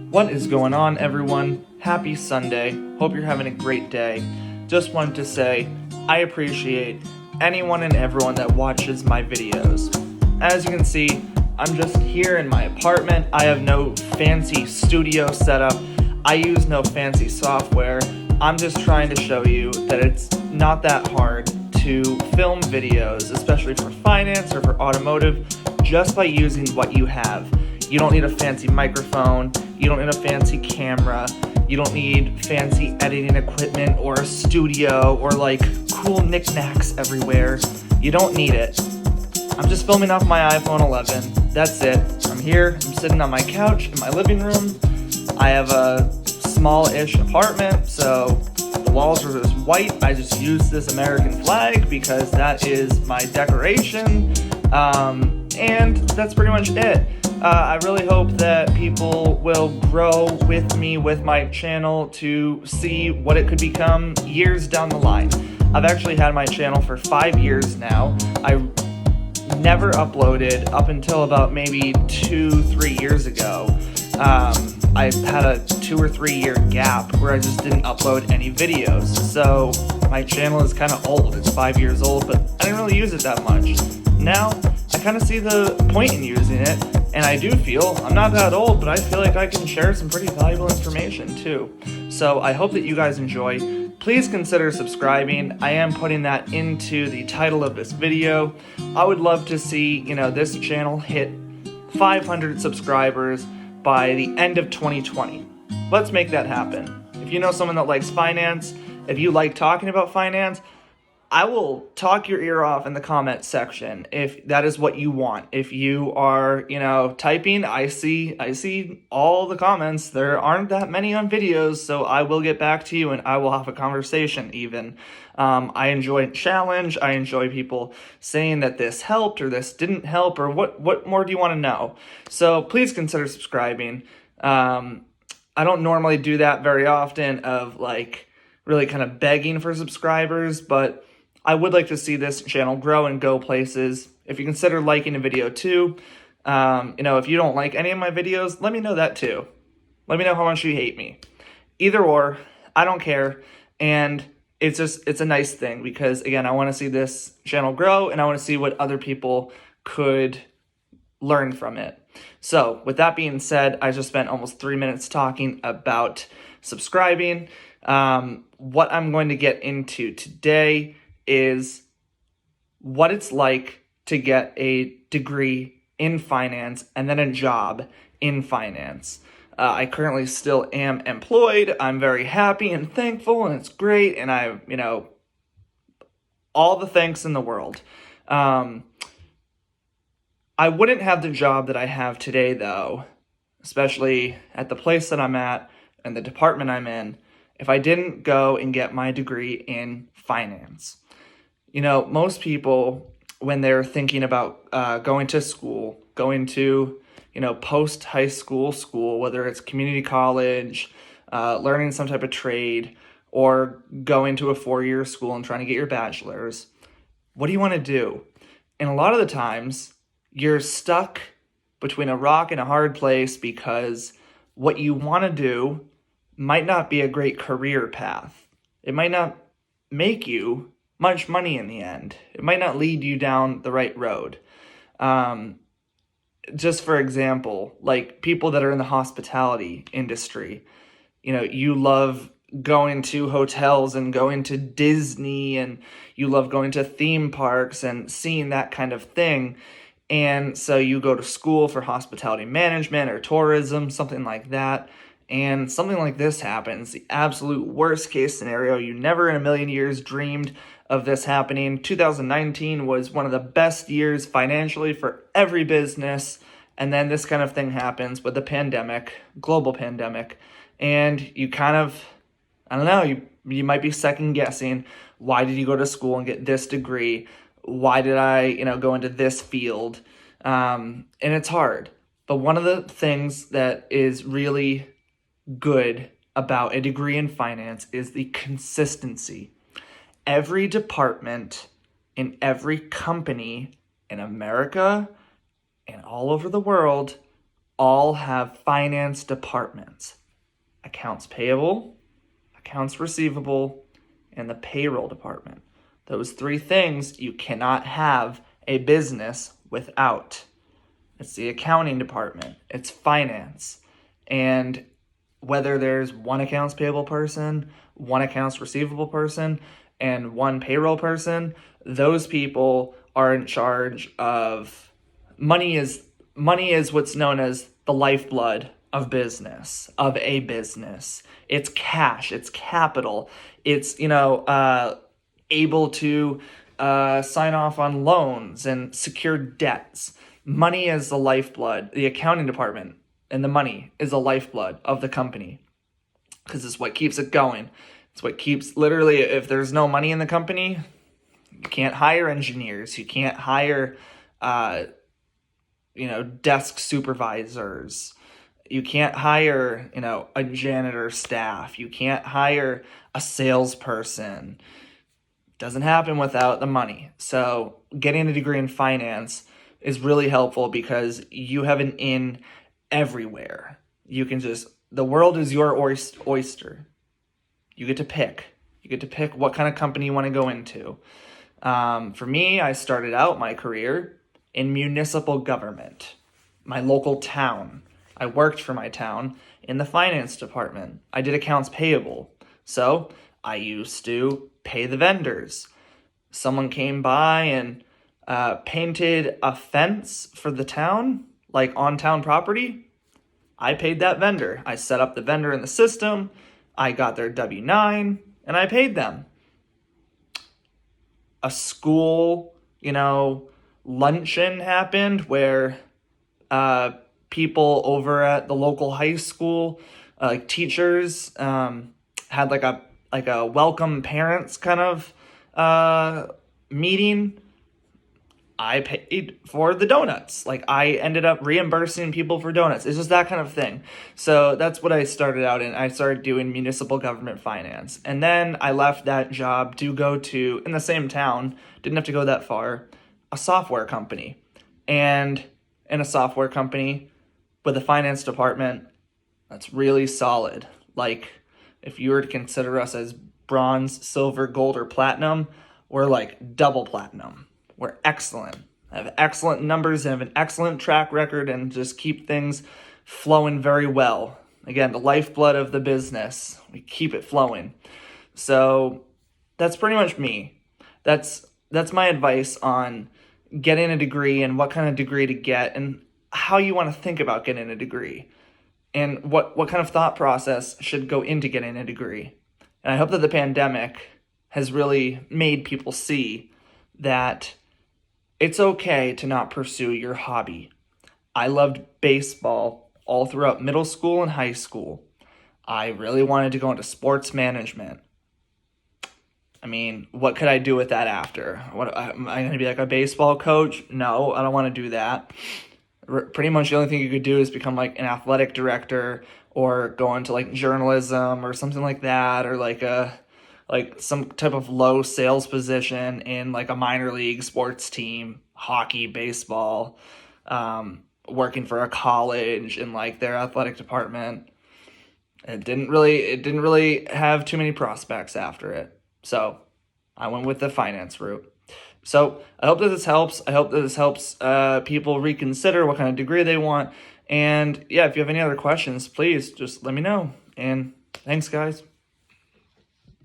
What is going on, everyone? Happy Sunday. Hope you're having a great day. Just wanted to say, I appreciate anyone and everyone that watches my videos. As you can see, I'm just here in my apartment. I have no fancy studio setup. I use no fancy software. I'm just trying to show you that it's not that hard to film videos, especially for finance or for automotive, just by using what you have. You don't need a fancy microphone, you don't need a fancy camera, you don't need fancy editing equipment or a studio or like cool knickknacks everywhere. You don't need it. I'm just filming off my iPhone 11. That's it. I'm here, I'm sitting on my couch in my living room. I have a small-ish apartment, so the walls are just white. I just use this American flag because that is my decoration. And that's pretty much it. I really hope that people will grow with me with my channel to see what it could become years down the line. I've actually had my channel for 5 years now. I never uploaded up until about maybe 2-3 years ago. I had a 2 or 3 year gap where I just didn't upload any videos. So my channel is kind of old. It's 5 years old, but I didn't really use it that much. Now I kind of see the point in using it, and I do feel, I'm not that old, but I feel like I can share some pretty valuable information too. So I hope that you guys enjoy. Please consider subscribing. I am putting that into the title of this video. I would love to see, this channel hit 500 subscribers by the end of 2020. Let's make that happen. If you know someone that likes finance, if you like talking about finance, I will talk your ear off in the comment section if that is what you want. If you are, typing, I see all the comments. There aren't that many on videos, so I will get back to you and I will have a conversation even. I enjoy challenge. I enjoy people saying that this helped or this didn't help or what more do you want to know? So please consider subscribing. I don't normally do that very often of really kind of begging for subscribers, but I would like to see this channel grow and go places. If you consider liking a video too, if you don't like any of my videos, let me know that too. Let me know how much you hate me. Either or, I don't care. And it's a nice thing because, again, I want to see this channel grow and I want to see what other people could learn from it. So with that being said, I just spent almost 3 minutes talking about subscribing. What I'm going to get into today is what it's like to get a degree in finance and then a job in finance. I currently still am employed. I'm very happy and thankful, and it's great, and I, all the thanks in the world. I wouldn't have the job that I have today, though, especially at the place that I'm at and the department I'm in, if I didn't go and get my degree in finance. Most people, when they're thinking about going to school, going to, post-high school, whether it's community college, learning some type of trade, or going to a 4-year school and trying to get your bachelor's, what do you want to do? And a lot of the times, you're stuck between a rock and a hard place because what you want to do might not be a great career path. It might not make you much money in the end. It might not lead you down the right road. Just for example, like people that are in the hospitality industry, you love going to hotels and going to Disney and you love going to theme parks and seeing that kind of thing. And so you go to school for hospitality management or tourism, something like that. And something like this happens, the absolute worst case scenario. You never in a million years dreamed of this happening. 2019 was one of the best years financially for every business. And then this kind of thing happens with the pandemic, global pandemic. And you kind of, I don't know, you might be second guessing, why did you go to school and get this degree? Why did I, go into this field? And it's hard. But one of the things that is really good about a degree in finance is the consistency. Every department in every company in America and all over the world all have finance departments: accounts payable, accounts receivable, and the payroll department. Those three things you cannot have a business without. It's the accounting department, it's finance, and whether there's one accounts payable person, one accounts receivable person, and one payroll person, those people are in charge of money. Is what's known as the lifeblood of business, of a business. It's cash, it's capital, it's able to sign off on loans and secure debts. Money is the lifeblood. The accounting department and the money is the lifeblood of the company, because it's what keeps it going. It's what keeps, literally, if there's no money in the company, you can't hire engineers, you can't hire desk supervisors, you can't hire a janitor staff, you can't hire a salesperson. Doesn't happen without the money. So getting a degree in finance is really helpful because you have an in everywhere. You can the world is your oyster. You get to pick. You get to pick what kind of company you want to go into. For me, I started out my career in municipal government, my local town. I worked for my town in the finance department. I did accounts payable. So I used to pay the vendors. Someone came by and painted a fence for the town, like on town property. I paid that vendor. I set up the vendor in the system. I got their W-9 and I paid them. A school, luncheon happened where people over at the local high school, like teachers, had like a welcome parents kind of meeting. I paid for the donuts. Like, I ended up reimbursing people for donuts. It's just that kind of thing. So that's what I started out in. I started doing municipal government finance. And then I left that job to go to, in the same town, didn't have to go that far, a software company. And in a software company with a finance department, that's really solid. Like, if you were to consider us as bronze, silver, gold, or platinum, we're like double platinum. We're excellent. I have excellent numbers and have an excellent track record and just keep things flowing very well. Again, the lifeblood of the business. We keep it flowing. So that's pretty much me. That's my advice on getting a degree and what kind of degree to get and how you want to think about getting a degree and what kind of thought process should go into getting a degree. And I hope that the pandemic has really made people see that it's okay to not pursue your hobby. I loved baseball all throughout middle school and high school. I really wanted to go into sports management. I mean, what could I do with that after? What, am I going to be like a baseball coach? No, I don't want to do that. Pretty much the only thing you could do is become like an athletic director or go into like journalism or something like that, or like some type of low sales position in like a minor league sports team, hockey, baseball, working for a college in like their athletic department. It didn't really have too many prospects after it. So I went with the finance route. So I hope that this helps. I hope that this helps people reconsider what kind of degree they want. And yeah, if you have any other questions, please just let me know. And thanks, guys.